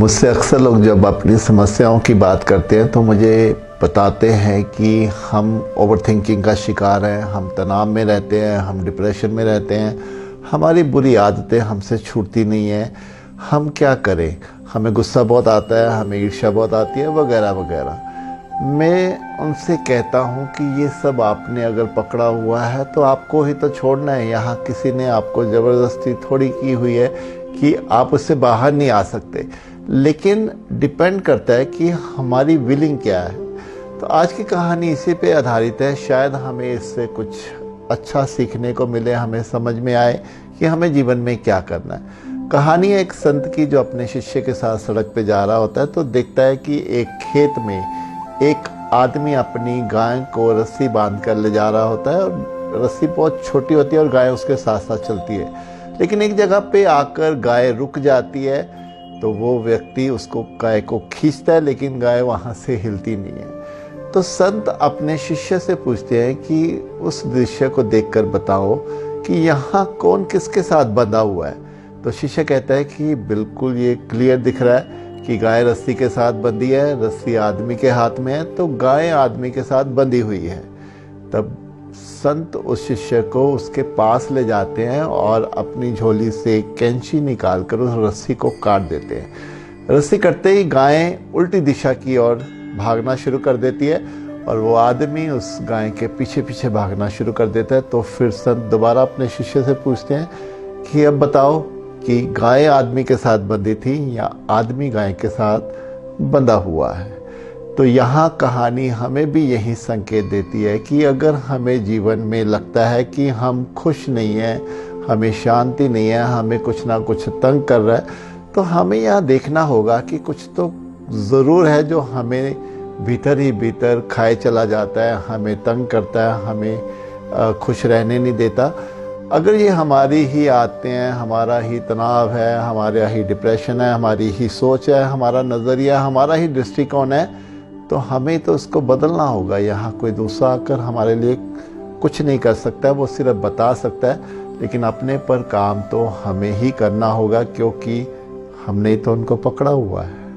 मुझसे अक्सर लोग जब अपनी समस्याओं की बात करते हैं तो मुझे बताते हैं कि हम ओवरथिंकिंग का शिकार हैं, हम तनाव में रहते हैं, हम डिप्रेशन में रहते हैं, हमारी बुरी आदतें हमसे छूटती नहीं हैं, हम क्या करें, हमें गुस्सा बहुत आता है, हमें ईर्ष्या बहुत आती है, वगैरह वगैरह। मैं उनसे कहता हूँ कि ये सब आपने अगर पकड़ा हुआ है तो आपको ही तो छोड़ना है। यहाँ किसी ने आपको ज़बरदस्ती थोड़ी की हुई है कि आप उससे बाहर नहीं आ सकते, लेकिन डिपेंड करता है कि हमारी विलिंग क्या है। तो आज की कहानी इसी पे आधारित है। शायद हमें इससे कुछ अच्छा सीखने को मिले, हमें समझ में आए कि हमें जीवन में क्या करना है। कहानी एक संत की जो अपने शिष्य के साथ सड़क पे जा रहा होता है तो देखता है कि एक खेत में एक आदमी अपनी गाय को रस्सी बांध कर ले जा रहा होता है और रस्सी बहुत छोटी होती है और गाय उसके साथ साथ चलती है। लेकिन एक जगह पे आकर गाय रुक जाती है तो वो व्यक्ति उसको गाय को खींचता है, लेकिन गाय वहाँ से हिलती नहीं है। तो संत अपने शिष्य से पूछते हैं कि उस दृश्य को देखकर बताओ कि यहाँ कौन किसके साथ बंधा हुआ है। तो शिष्य कहता है कि बिल्कुल ये क्लियर दिख रहा है कि गाय रस्सी के साथ बंधी है, रस्सी आदमी के हाथ में है, तो गाय आदमी के साथ बंधी हुई है। तब संत उस शिष्य को उसके पास ले जाते हैं और अपनी झोली से कैंची निकालकर उस रस्सी को काट देते हैं। रस्सी कटते ही गाय उल्टी दिशा की ओर भागना शुरू कर देती है और वो आदमी उस गाय के पीछे पीछे भागना शुरू कर देता है। तो फिर संत दोबारा अपने शिष्य से पूछते हैं कि अब बताओ कि गाय आदमी के साथ बंधी थी या आदमी गाय के साथ बंधा हुआ है। तो यहाँ कहानी हमें भी यही संकेत देती है कि अगर हमें जीवन में लगता है कि हम खुश नहीं हैं, हमें शांति नहीं है, हमें कुछ ना कुछ तंग कर रहा है, तो हमें यहाँ देखना होगा कि कुछ तो ज़रूर है जो हमें भीतर ही भीतर खाए चला जाता है, हमें तंग करता है, हमें खुश रहने नहीं देता। अगर ये हमारी ही आदतें हैं, हमारा ही तनाव है, हमारा ही डिप्रेशन है, हमारी ही सोच है, हमारा नज़रिया, हमारा ही दृष्टिकोण है, तो हमें तो उसको बदलना होगा। यहाँ कोई दूसरा आकर हमारे लिए कुछ नहीं कर सकता, वो सिर्फ बता सकता है, लेकिन अपने पर काम तो हमें ही करना होगा, क्योंकि हमने तो उनको पकड़ा हुआ है।